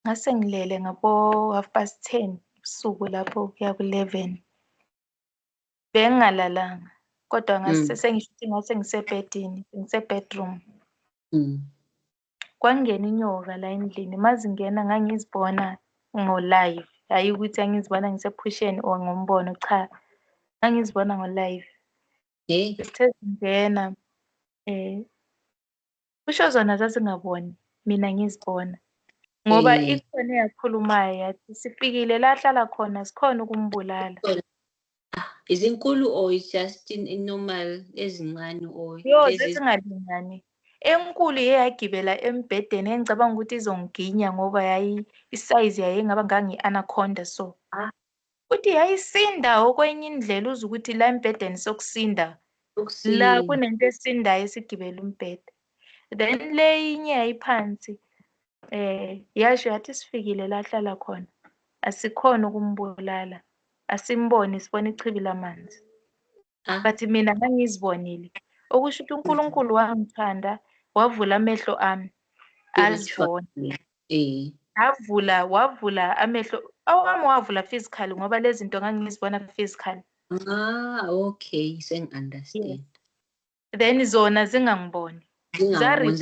ngase ngilele ngabo 10:30 usuku lapho kuya ku-11. Bengingalalanga kodwa ngase sengisho ukuthi ngase ngisebhedini, ngisebedroom. Kwangena inyoka la endlini, mazingena ngangizibona ngo-live, hayi ukuthi angizibona ngisephusheni or ngombono, cha, ngangizibona ngo-live. Zithe zingena, kusho zona zazingaboni, mina ngizibona. Ngoba ikhona eyakhulumayo yathi sifikile la ahlala khona sikhona ukumbulala. Izinkulu or just normal ezincane or Yo, sesingalingani. Enkulu yayagibela embhedeni engicabanga ukuthi izongiginya ngoba isize yayingaba ngangi-anaconda so. Uthi yayisinda okwenye indlela uze ukuthi la embhedeni sokusinda. La kunento esindayo esigibela umbhede. Then leyinye yayiphansi. Yasho yathi sifikile la ahlala khona. Asikhona ukumbulala. Asimboni, sibona ichibi lamanzi. But mina ngangizibonile. Okusho ukuthi uNkulunkulu wangithanda, wavula amehlo ami. Azibona. Wavula amehlo. Awami wavula physical ngoba lezi zinto ngangizibona physical. Okay, sengi-understand. Then zona zingangiboni.